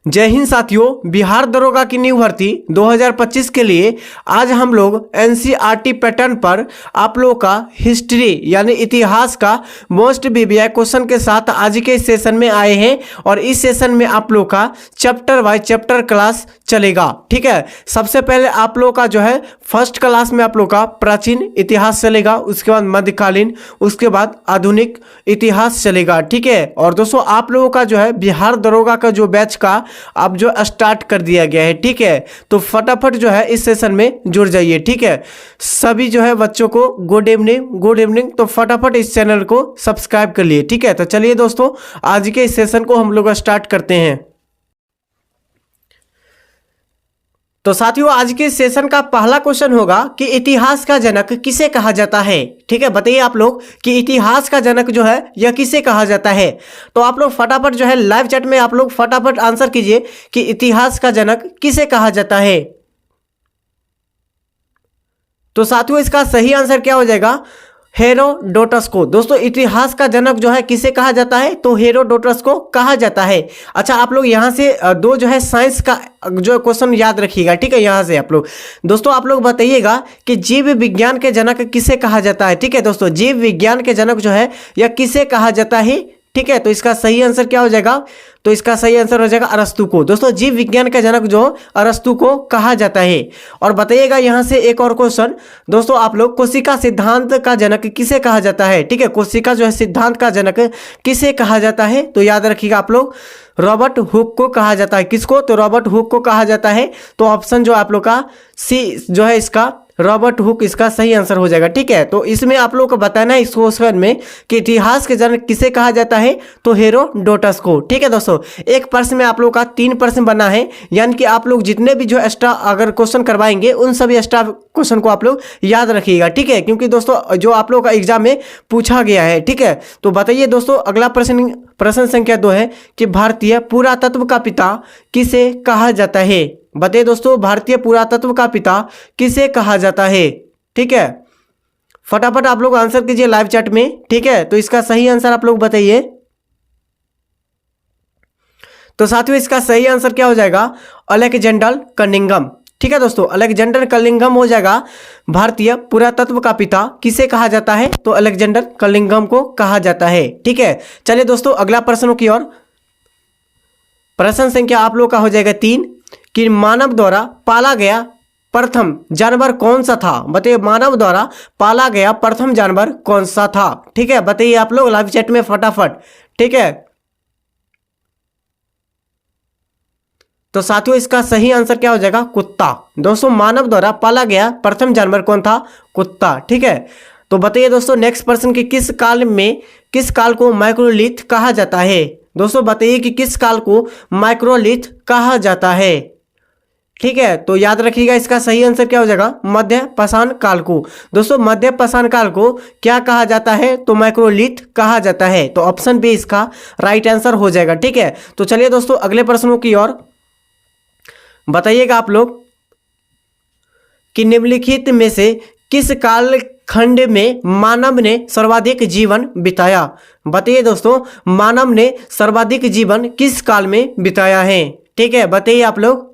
जय हिंद साथियों, बिहार दरोगा की न्यू भर्ती 2025 के लिए आज हम लोग एनसीईआरटी पैटर्न पर आप लोगों का हिस्ट्री यानी इतिहास का मोस्ट वीवीआई क्वेश्चन के साथ आज के इस सेशन में आए हैं। और इस सेशन में आप लोग का चैप्टर वाइज चैप्टर क्लास चलेगा। ठीक है, सबसे पहले आप लोग का जो है फर्स्ट क्लास में आप लोग का प्राचीन इतिहास चलेगा, उसके बाद मध्यकालीन, उसके बाद आधुनिक इतिहास चलेगा। ठीक है, और दोस्तों आप लोगों का जो है बिहार दरोगा का जो बैच का अब जो स्टार्ट कर दिया गया है। ठीक है, तो फटाफट जो है इस सेशन में जुड़ जाइए। ठीक है, सभी जो है बच्चों को गुड इवनिंग। तो फटाफट इस चैनल को सब्सक्राइब कर लिए। ठीक है, तो चलिए दोस्तों आज के इस सेशन को हम लोग स्टार्ट करते हैं। तो साथियों आज के सेशन का पहला क्वेश्चन होगा कि इतिहास का जनक किसे कहा जाता है। ठीक है, बताइए आप लोग कि इतिहास का जनक जो है यह किसे कहा जाता है। तो आप लोग फटाफट जो है लाइव चैट में आप लोग फटाफट आंसर कीजिए कि इतिहास का जनक किसे कहा जाता है। तो साथियों इसका सही आंसर क्या हो जाएगा, हेरोडोटस को। दोस्तों इतिहास का जनक जो है किसे कहा जाता है, तो हेरोडोटस को कहा जाता है। अच्छा आप लोग यहाँ से दो जो है साइंस का जो क्वेश्चन याद रखिएगा। ठीक है, यहाँ से आप लोग दोस्तों आप लोग बताइएगा कि जीव विज्ञान के जनक किसे कहा जाता है। ठीक है दोस्तों, जीव विज्ञान के जनक जो है यह किसे कहा जाता है। ठीक है, तो इसका सही आंसर क्या हो जाएगा, तो इसका सही आंसर हो जाएगा अरस्तु को। दोस्तों जीव विज्ञान का जनक जो अरस्तु को कहा जाता है। और बताइएगा यहाँ से एक और क्वेश्चन, दोस्तों आप लोग कोशिका सिद्धांत का जनक किसे कहा जाता है। ठीक है, कोशिका जो है सिद्धांत का जनक किसे कहा जाता है, तो याद रखिएगा आप लोग रॉबर्ट हुक को कहा जाता है। किसको, तो रॉबर्ट हुक को कहा जाता है। तो ऑप्शन जो आप लोग का सी जो है इसका रॉबर्ट हुक इसका सही आंसर हो जाएगा। ठीक है, तो इसमें आप लोग को बताना है इस क्वेश्चन में कि इतिहास के जनक किसे कहा जाता है, तो हेरोडोटस को। ठीक है दोस्तों, एक प्रश्न में आप लोग का 3 प्रश्न बना है, यानी कि आप लोग जितने भी जो एक्स्ट्रा अगर क्वेश्चन करवाएंगे उन सभी एक्स्ट्रा क्वेश्चन को आप लोग याद रखिएगा। ठीक है, क्योंकि दोस्तों जो आप लोग का एग्जाम में पूछा गया है। ठीक है, तो बताइए दोस्तों अगला प्रश्न संख्या 2 है कि भारतीय पुरातत्व का पिता किसे कहा जाता है। बताइए दोस्तों भारतीय पुरातत्व का पिता किसे कहा जाता है। ठीक है, फटाफट आप लोग आंसर कीजिए लाइव चैट में। ठीक है, तो इसका सही आंसर आप लोग बताइए। तो साथियों इसका सही आंसर क्या हो जाएगा, अलेक्जेंडर कनिंघम। ठीक है दोस्तों, अलेक्जेंडर कनिंघम हो जाएगा भारतीय पुरातत्व का पिता किसे कहा जाता है, तो अलेक्जेंडर कनिंघम को कहा जाता है। ठीक है, चलिए दोस्तों अगला प्रश्नों की ओर। प्रश्न संख्या आप लोग का हो जाएगा 3 कि मानव द्वारा पाला गया प्रथम जानवर कौन सा था। बताइए मानव द्वारा पाला गया प्रथम जानवर कौन सा था। ठीक है, बताइए आप लोग लाइव चैट में फटाफट। ठीक है, तो साथियों इसका सही आंसर क्या हो जाएगा, कुत्ता। दोस्तों मानव द्वारा पाला गया प्रथम जानवर कौन था, कुत्ता। ठीक है, तो बताइए दोस्तों नेक्स्ट प्रश्न कि किस काल को माइक्रोलिथ कहा जाता है। दोस्तों बताइए कि किस काल को माइक्रोलिथ कहा जाता है। ठीक है, तो याद रखिएगा इसका सही आंसर क्या हो जाएगा, मध्य पाषाण काल को। दोस्तों मध्य पाषाण काल को क्या कहा जाता है, तो माइक्रोलिथ कहा जाता है। तो ऑप्शन बी इसका राइट आंसर हो जाएगा। ठीक है, तो चलिए दोस्तों अगले प्रश्नों की ओर बताइएगा आप लोग कि निम्नलिखित में से किस काल खंड में मानव ने सर्वाधिक जीवन बिताया। बताइए दोस्तों मानव ने सर्वाधिक जीवन किस काल में बिताया है। ठीक है, बताइए आप लोग।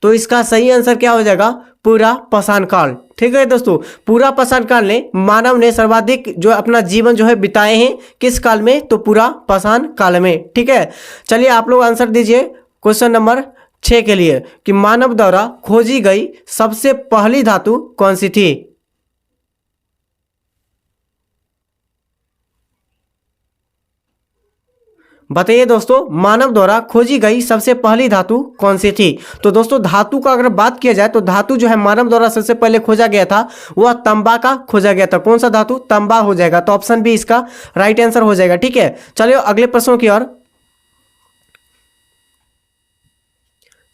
तो इसका सही आंसर क्या हो जाएगा, पूरा पाषाण काल। ठीक है दोस्तों, पूरा पाषाण काल ने मानव ने सर्वाधिक जो अपना जीवन जो है बिताए हैं किस काल में, तो पूरा पाषाण काल में। ठीक है, चलिए आप लोग आंसर दीजिए क्वेश्चन नंबर 6 के लिए कि मानव द्वारा खोजी गई सबसे पहली धातु कौन सी थी। बताइए दोस्तों मानव द्वारा खोजी गई सबसे पहली धातु कौन सी थी। तो दोस्तों धातु का अगर बात किया जाए तो धातु जो है मानव द्वारा सबसे पहले खोजा गया था वह तांबा का खोजा गया था। कौन सा धातु, तांबा हो जाएगा। तो ऑप्शन बी इसका राइट आंसर हो जाएगा। ठीक है, चलिए अगले प्रश्नों की ओर।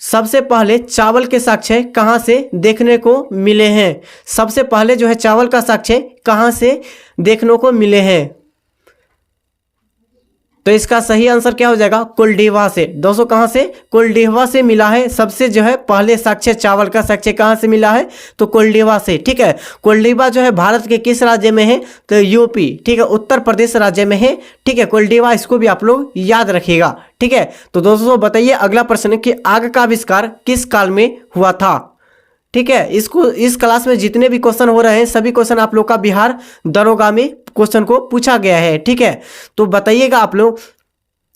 सबसे पहले चावल के साक्ष्य कहाँ से देखने को मिले हैं। सबसे पहले जो है चावल का साक्ष्य कहाँ से देखने को मिले हैं। तो तो इसका सही आंसर क्या हो जाएगा? कुलडीवा से। दोस्तों कहाँ से? कुलडीवा से मिला है सबसे जो है पहले साक्ष्य, चावल का साक्ष्य कहाँ से मिला है? तो कुलडीवा से। ठीक है, कुलडीवा जो है भारत के किस राज्य में है? तो यूपी, ठीक है, उत्तर प्रदेश राज्य में है। ठीक है, कुलडीवा, इसको भी आप लोग याद रखिएगा। ठीक है, तो दोस्तों बताइए अगला प्रश्न कि आग का आविष्कार किस काल में हुआ था? ठीक है, इस क्लास में जितने भी क्वेश्चन हो रहे हैं सभी क्वेश्चन आप लोग का बिहार दरोगा में क्वेश्चन को पूछा गया है। ठीक है, तो बताइएगा आप लोग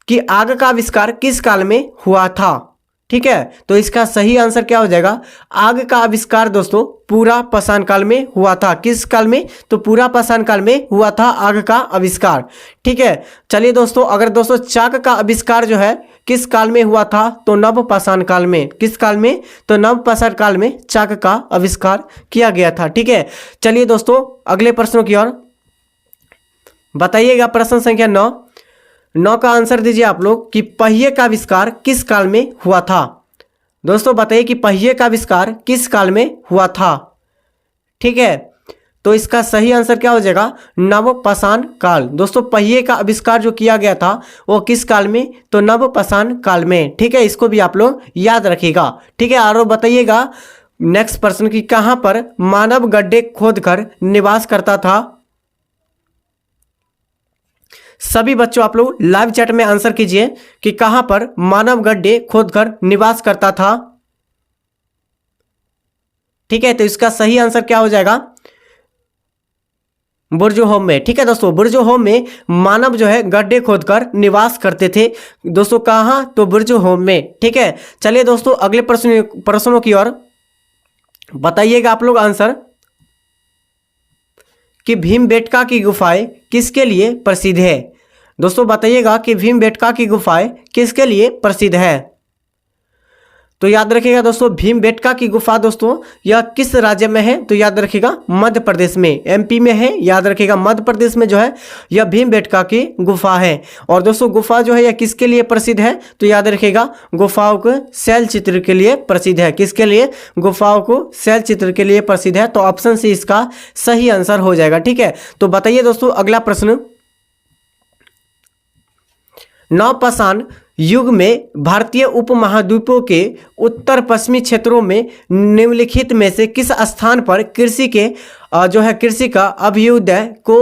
कि आग का आविष्कार किस काल में हुआ था? ठीक है, तो इसका सही आंसर क्या हो जाएगा? आग का आविष्कार दोस्तों पूरा पाषाण काल में हुआ था। किस काल में? तो पूरा पाषाण काल में हुआ था आग का आविष्कार। ठीक है, चलिए दोस्तों, अगर दोस्तों चाक का आविष्कार जो है किस काल में हुआ था? तो नव पाषाण काल में। किस काल में? तो नव पाषाण काल में चाक का आविष्कार किया गया था। ठीक है, चलिए दोस्तों अगले प्रश्नों की ओर बताइएगा। प्रश्न संख्या 9 का आंसर दीजिए आप लोग कि पहिए का आविष्कार किस काल में हुआ था? दोस्तों बताइए कि पहिए का आविष्कार किस काल में हुआ था? ठीक है, तो इसका सही आंसर क्या हो जाएगा? नव पाषाण काल। दोस्तों पहिए का आविष्कार जो किया गया था वो किस काल में? तो नव पाषाण काल में। ठीक है, इसको भी आप लोग याद रखिएगा। ठीक है, और बताइएगा नेक्स्ट प्रश्न की कहां पर मानव गड्ढे खोदकर निवास करता था? सभी बच्चों आप लोग लाइव चैट में आंसर कीजिए कि कहां पर मानव गड्ढे खोदकर निवास करता था। ठीक है, तो इसका सही आंसर क्या हो जाएगा? बुर्ज-होम में। ठीक है दोस्तों, बुर्ज-होम में मानव जो है गड्ढे खोदकर निवास करते थे। दोस्तों कहां? तो बुर्ज-होम में। ठीक है, चलिए दोस्तों अगले प्रश्नों की ओर बताइएगा आप लोग आंसर कि भीमबेटका की गुफाएं किसके लिए प्रसिद्ध है? दोस्तों बताइएगा कि भीमबेटका की गुफाएं किसके लिए प्रसिद्ध है? तो याद रखिएगा दोस्तों, भीमबेटका की गुफा दोस्तों यह किस राज्य में है? तो याद रखिएगा मध्य प्रदेश में, एमपी में है। याद रखिएगा मध्य प्रदेश में जो है यह भीमबेटका की गुफा है। और दोस्तों गुफा जो है यह किसके लिए प्रसिद्ध है? तो याद रखिएगा गुफाओं को शैल चित्र के लिए प्रसिद्ध है। किसके लिए? गुफाओं को शैल चित्र के लिए प्रसिद्ध है। तो ऑप्शन सी इसका सही आंसर हो जाएगा। ठीक है, तो बताइए दोस्तों अगला प्रश्न, नवपाषाण युग में भारतीय उपमहाद्वीपों के उत्तर पश्चिमी क्षेत्रों में निम्नलिखित में से किस स्थान पर कृषि के जो है कृषि का अभ्युदय को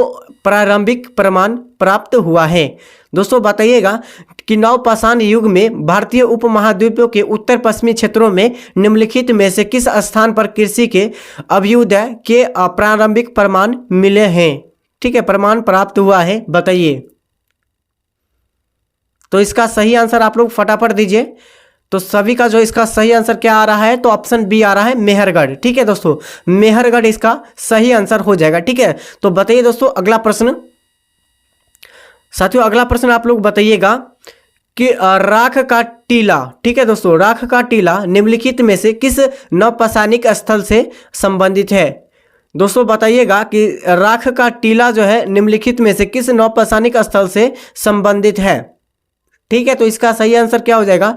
प्रारंभिक प्रमाण प्राप्त हुआ है? दोस्तों बताइएगा कि नवपाषाण युग में भारतीय उपमहाद्वीपों के उत्तर पश्चिमी क्षेत्रों में निम्नलिखित में से किस स्थान पर कृषि के अभ्युदय के प्रारंभिक प्रमाण मिले हैं? ठीक है, प्रमाण प्राप्त हुआ है, बताइए। तो इसका सही आंसर आप लोग फटाफट दीजिए। तो सभी का जो इसका सही आंसर क्या आ रहा है? तो ऑप्शन बी आ रहा है, मेहरगढ़। ठीक है दोस्तों, मेहरगढ़ इसका सही आंसर हो जाएगा। ठीक है, तो बताइए दोस्तों अगला प्रश्न। साथियों अगला प्रश्न आप लोग बताइएगा कि राख का टीला, ठीक है दोस्तों, राख का टीला निम्नलिखित में से किस नवपाषाणिक स्थल से संबंधित है? दोस्तों बताइएगा कि राख का टीला जो है निम्नलिखित में से किस नवपाषाणिक स्थल से संबंधित है? ठीक है, तो इसका सही आंसर क्या हो जाएगा?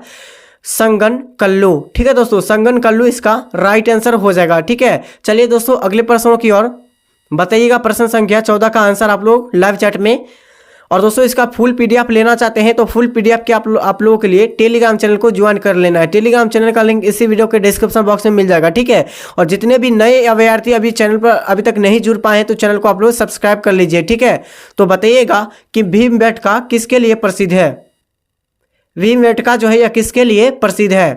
संगनकल्लू। ठीक है दोस्तों, संगनकल्लू इसका राइट आंसर हो जाएगा। ठीक है, चलिए दोस्तों अगले प्रश्नों की ओर बताइएगा। प्रश्न संख्या 14 का आंसर आप लोग लाइव चैट में। और दोस्तों इसका फुल पीडीएफ लेना चाहते हैं तो फुल पीडीएफ के आप लोगों के लिए टेलीग्राम चैनल को ज्वाइन कर लेना है। टेलीग्राम चैनल का लिंक इसी वीडियो के डिस्क्रिप्शन बॉक्स में मिल जाएगा। ठीक है, और जितने भी नए अभ्यर्थी अभी चैनल पर अभी तक नहीं जुड़ पाए हैं तो चैनल को आप लोग सब्सक्राइब कर लीजिए। ठीक है, तो बताइएगा कि भीमबेटका किसके लिए प्रसिद्ध है? भीमबेटका जो है यह किसके लिए प्रसिद्ध है?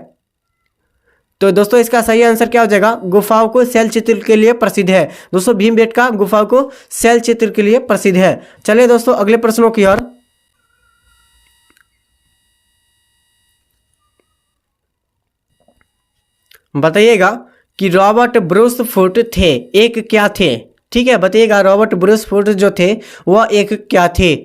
तो दोस्तों इसका सही आंसर क्या हो जाएगा? गुफाओं को शैल चित्र के लिए प्रसिद्ध है। दोस्तों भीमबेटका गुफाओं को शैल चित्र के लिए प्रसिद्ध है। चलिए दोस्तों अगले प्रश्नों की ओर बताइएगा कि रॉबर्ट ब्रूस फुट थे, एक क्या थे? ठीक है, बताइएगा रॉबर्ट ब्रूस फुट जो थे वह एक क्या थे?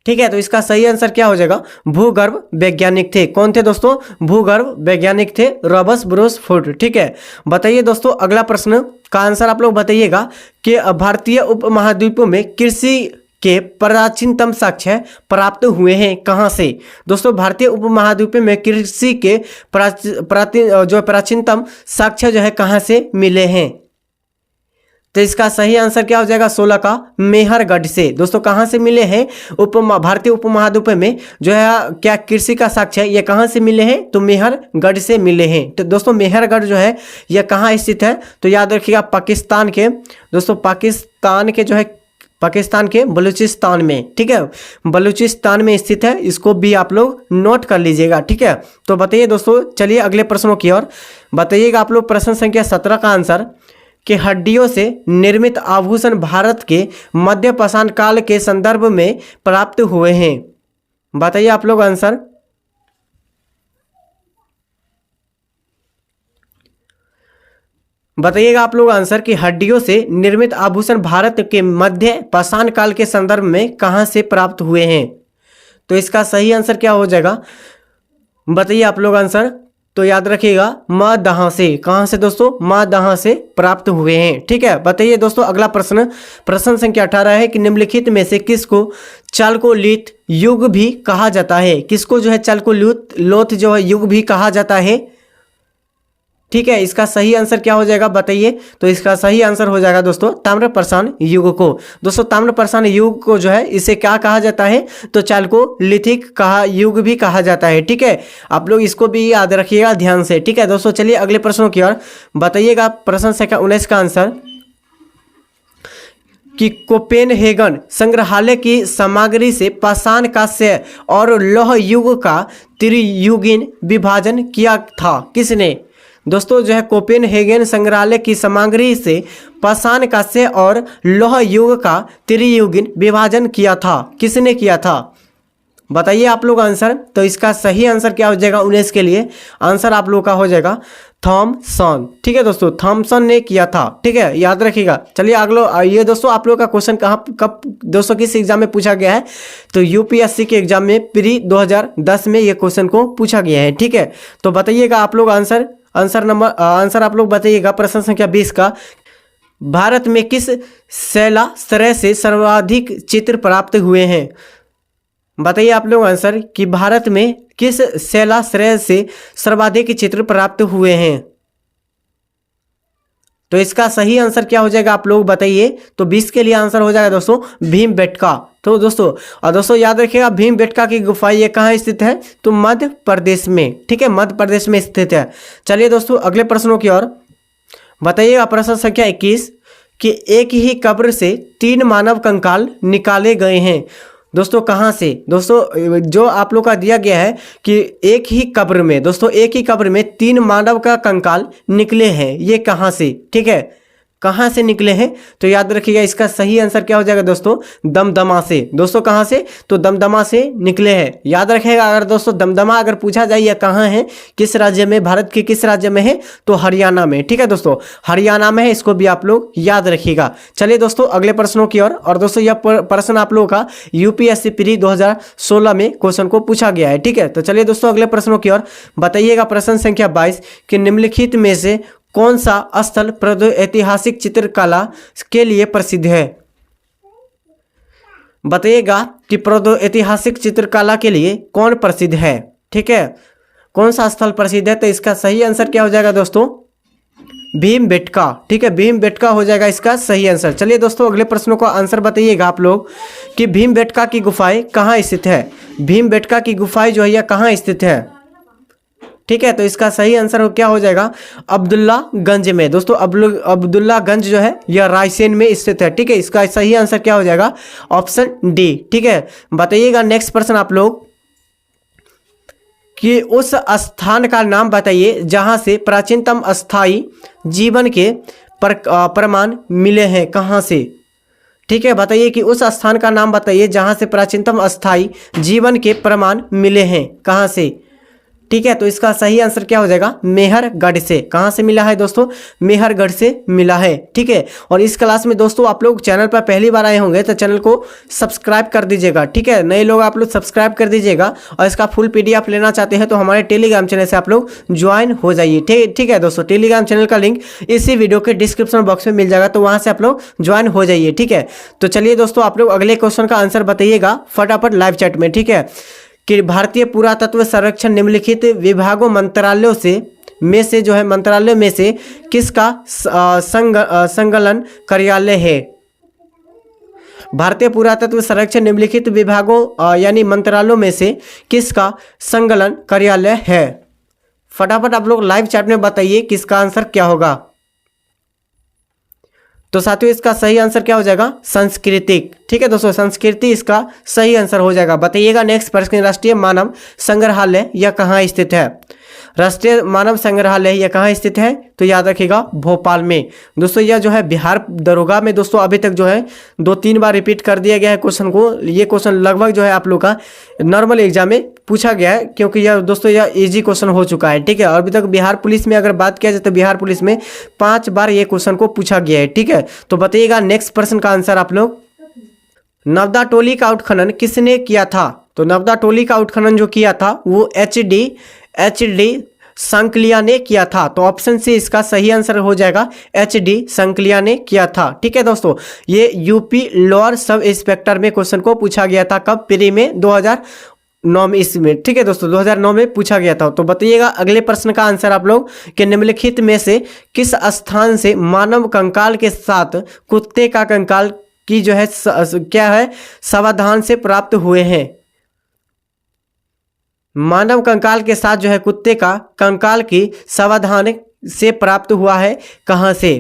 ठीक है, तो इसका सही आंसर क्या हो जाएगा? भूगर्भ वैज्ञानिक थे। कौन थे दोस्तों? भूगर्भ वैज्ञानिक थे रॉबर्ट ब्रूस फुट। ठीक है, बताइए दोस्तों अगला प्रश्न का आंसर आप लोग बताइएगा कि भारतीय उपमहाद्वीपों में कृषि के प्राचीनतम साक्ष्य प्राप्त हुए हैं कहाँ से? दोस्तों भारतीय उपमहाद्वीपों में कृषि के प्राचीनतम साक्ष्य जो है कहाँ से मिले हैं? तो इसका सही आंसर क्या हो जाएगा 16 का मेहरगढ़ से। दोस्तों कहाँ से मिले हैं? भारतीय उपमहाद्वीप में जो है क्या कृषि का साक्ष्य है, ये कहाँ से मिले हैं? तो मेहरगढ़ से मिले हैं। तो दोस्तों मेहरगढ़ जो है यह कहाँ स्थित है? तो याद रखिएगा पाकिस्तान के, दोस्तों पाकिस्तान के जो है पाकिस्तान के बलूचिस्तान में, ठीक है, बलूचिस्तान में स्थित है। इसको भी आप लोग नोट कर लीजिएगा, ठीक है। तो बताइए दोस्तों, चलिए अगले प्रश्नों की ओर बताइएगा आप लोग। प्रश्न संख्या 17 का आंसर कि हड्डियों से निर्मित आभूषण भारत के मध्य पाषाण काल के संदर्भ में प्राप्त हुए हैं। बताइए आप लोग आंसर। बताइएगा आप लोग आंसर कि हड्डियों से निर्मित आभूषण भारत के मध्य पाषाण काल के संदर्भ में कहां से प्राप्त हुए हैं? तो इसका सही आंसर क्या हो जाएगा? बताइए आप लोग आंसर। तो याद रखिएगा मदहा से। कहां से दोस्तों? मदहा से प्राप्त हुए हैं, ठीक है। बताइए दोस्तों अगला प्रश्न, प्रश्न संख्या 18 है कि निम्नलिखित में से किसको चालकोलिथ युग भी कहा जाता है? किसको जो है चालकोलिथ जो है युग भी कहा जाता है, ठीक है। इसका सही आंसर क्या हो जाएगा बताइए। तो इसका सही आंसर हो जाएगा दोस्तों ताम्रपाषाण युग को। दोस्तों ताम्रपाषाण युग को जो है इसे क्या कहा जाता है? तो चालकोलिथिक युग भी कहा जाता है, ठीक है। आप लोग इसको भी याद रखिएगा ध्यान से, ठीक है दोस्तों। चलिए अगले प्रश्नों की ओर बताइएगा। प्रश्न संख्या 19 का आंसर कि कोपेनहेगन संग्रहालय की सामग्री से पाषाण कांस्य और लौह युग का त्रियुगीन विभाजन किया था किसने? दोस्तों जो है कोपेनहेगन संग्रहालय की सामग्री से पाषाण कांस्य और लौह युग का त्रियुगीन विभाजन किया था, किसने किया था? बताइए आप लोग आंसर। तो इसका सही आंसर क्या हो जाएगा 19 के लिए? आंसर आप लोग का हो जाएगा थॉमसन, ठीक है दोस्तों, थॉमसन ने किया था, ठीक है, याद रखिएगा। चलिए अगला ये दोस्तों आप लोग का क्वेश्चन कहाँ कब दोस्तों किस एग्जाम में पूछा गया है? तो यूपीएससी के एग्जाम में प्री 2010 में ये क्वेश्चन को पूछा गया है, ठीक है। तो बताइएगा आप लोग आंसर आप लोग बताइएगा। प्रश्न संख्या 20 का भारत में किस शैलाश्रय से सर्वाधिक चित्र प्राप्त हुए हैं? बताइए आप लोग आंसर कि भारत में किस शैलाश्रय से सर्वाधिक चित्र प्राप्त हुए हैं? तो इसका सही आंसर क्या हो जाएगा आप लोग बताइए। तो 20 के लिए आंसर हो जाएगा दोस्तों भीमबेटका। तो दोस्तों याद रखिएगा भीमबेटका की गुफा ये कहाँ स्थित है? तो मध्य प्रदेश में, ठीक है, मध्य प्रदेश में स्थित है। चलिए दोस्तों अगले प्रश्नों की ओर बताइएगा। प्रश्न संख्या 21 कि एक ही कब्र से 3 मानव कंकाल निकाले गए हैं। दोस्तों कहाँ से? दोस्तों जो आप लोग का दिया गया है कि एक ही कब्र में, दोस्तों एक ही कब्र में 3 मानव का कंकाल निकले हैं, ये कहाँ से, ठीक है, कहाँ से निकले हैं? तो याद रखिएगा इसका सही आंसर क्या हो जाएगा दोस्तों दमदमा से। दोस्तों कहाँ से? तो दमदमा से निकले हैं। याद रखिएगा अगर दोस्तों दमदमा अगर पूछा जाए या कहाँ है, किस राज्य में, भारत के किस राज्य में है? तो हरियाणा में, ठीक है दोस्तों, हरियाणा में है। इसको भी आप लोग याद रखिएगा। चलिए दोस्तों अगले प्रश्नों की ओर। और दोस्तों यह प्रश्न आप लोगों का यूपीएससी प्री 2016 में क्वेश्चन को पूछा गया है, ठीक है। तो चलिए दोस्तों अगले प्रश्नों की ओर बताइएगा। प्रश्न संख्या 22 कि निम्नलिखित में से कौन सा स्थल ऐतिहासिक चित्रकला के लिए प्रसिद्ध है? बताइएगा कि ऐतिहासिक चित्रकला के लिए कौन प्रसिद्ध है, ठीक है, कौन सा स्थल प्रसिद्ध है? तो इसका सही आंसर क्या हो जाएगा दोस्तों भीमबेटका, ठीक है, भीमबेटका हो जाएगा इसका सही आंसर। चलिए दोस्तों अगले प्रश्नों का आंसर बताइएगा आप लोग कि भीमबेटका की गुफाएं कहाँ स्थित है? भीमबेटका की गुफाएं जो है यह कहाँ स्थित है, ठीक है। तो इसका सही आंसर क्या हो जाएगा अब्दुल्लागंज में। दोस्तों अब्दुल्लागंज जो है यह रायसेन में स्थित है, ठीक है। इसका सही आंसर क्या हो जाएगा ऑप्शन डी, ठीक है। बताइएगा नेक्स्ट प्रश्न आप लोग कि उस स्थान का नाम बताइए जहां से प्राचीनतम अस्थाई जीवन के प्रमाण मिले हैं, कहां से, ठीक है। बताइए कि उस स्थान का नाम बताइए जहां से प्राचीनतम अस्थाई जीवन के प्रमाण मिले हैं, कहां से, ठीक है। तो इसका सही आंसर क्या हो जाएगा मेहरगढ़ से। कहाँ से मिला है दोस्तों? मेहरगढ़ से मिला है, ठीक है। और इस क्लास में दोस्तों आप लोग चैनल पर पहली बार आए होंगे तो चैनल को सब्सक्राइब कर दीजिएगा, ठीक है। नए लोग आप लोग सब्सक्राइब कर दीजिएगा। और इसका फुल PDF लेना चाहते हैं तो हमारे टेलीग्राम चैनल से आप लोग ज्वाइन हो जाइए, ठीक है दोस्तों। टेलीग्राम चैनल का लिंक इसी वीडियो के डिस्क्रिप्शन बॉक्स में मिल जाएगा, तो वहाँ से आप लोग ज्वाइन हो जाइए, ठीक है। तो चलिए दोस्तों आप लोग अगले क्वेश्चन का आंसर बताइएगा फटाफट लाइव चैट में, ठीक है, कि भारतीय पुरातत्व संरक्षण निम्नलिखित विभागों मंत्रालयों से में से जो है मंत्रालय में से किसका संलग्न कार्यालय है? भारतीय पुरातत्व संरक्षण निम्नलिखित विभागों यानी मंत्रालयों में से किसका संलग्न कार्यालय है? फटाफट आप लोग लाइव चैट में बताइए किसका आंसर क्या होगा। तो साथियों इसका सही आंसर क्या हो जाएगा? सांस्कृतिक। ठीक है दोस्तों, संस्कृति इसका सही आंसर हो जाएगा। बताइएगा नेक्स्ट प्रश्न, राष्ट्रीय मानव संग्रहालय यह कहाँ स्थित है? राष्ट्रीय मानव संग्रहालय यह कहाँ स्थित है? तो याद रखिएगा भोपाल में। दोस्तों यह जो है बिहार दरोगा में दोस्तों अभी तक जो है 2-3 बार रिपीट कर दिया गया है क्वेश्चन को। ये क्वेश्चन लगभग जो है आप लोग का नॉर्मल एग्जाम में पूछा गया है, क्योंकि यह दोस्तों यह इजी क्वेश्चन हो चुका है। ठीक है, और अभी तक बिहार पुलिस में अगर बात किया जाए तो बिहार पुलिस में 5 बार ये क्वेश्चन को पूछा गया है। ठीक है, तो बताइएगा नेक्स्ट प्रश्न का आंसर आप लोग। नर्मदा टोली का उत्खनन किसने किया था? तो नर्मदा टोली का उत्खनन जो किया था वो एच.डी. संकलिया ने किया था। तो ऑप्शन सी इसका सही आंसर हो जाएगा, एच.डी. संकलिया ने किया था। ठीक है दोस्तों, ये यूपी लोअर सब इंस्पेक्टर में क्वेश्चन को पूछा गया था। कब? प्री में 2009 में इसमें। ठीक है दोस्तों, 2009 में पूछा गया था। तो बताइएगा अगले प्रश्न का आंसर आप लोग कि निम्नलिखित में से किस स्थान से मानव कंकाल के साथ कुत्ते का कंकाल की जो है क्या है सावधान से प्राप्त हुए हैं? मानव कंकाल के साथ जो है कुत्ते का कंकाल की सावधान से प्राप्त हुआ है कहाँ से?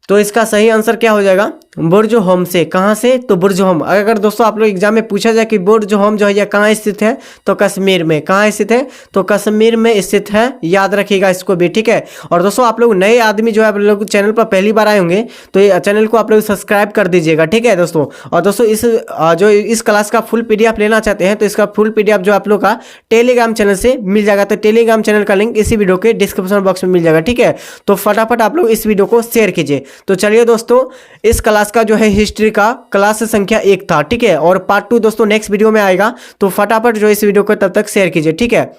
तो इसका सही आंसर क्या हो जाएगा? बुर्ज होम से। कहाँ से? तो बुर्ज होम। अगर दोस्तों आप लोग एग्जाम में पूछा जाए कि बुर्ज होम जो है यह कहाँ स्थित है, तो कश्मीर में। कहाँ स्थित है? तो कश्मीर में स्थित है। याद रखिएगा इसको भी। ठीक है, और दोस्तों आप लोग नए आदमी जो है आप लोग चैनल पर पहली बार आए होंगे तो ये चैनल को आप लोग सब्सक्राइब कर दीजिएगा। ठीक है दोस्तों, और दोस्तों इस क्लास का फुल PDF लेना चाहते हैं तो इसका फुल PDF जो आप लोग का टेलीग्राम चैनल से मिल जाएगा। तो टेलीग्राम चैनल का लिंक इसी वीडियो के डिस्क्रिप्शन बॉक्स में मिल जाएगा। ठीक है, तो फटाफट आप लोग इस वीडियो को शेयर कीजिए। तो चलिए दोस्तों, इस क्लास का जो है हिस्ट्री का क्लास संख्या 1 था। ठीक है, और पार्ट 2 दोस्तों नेक्स्ट वीडियो में आएगा। तो फटाफट जो इस वीडियो को तब तक शेयर कीजिए। ठीक है।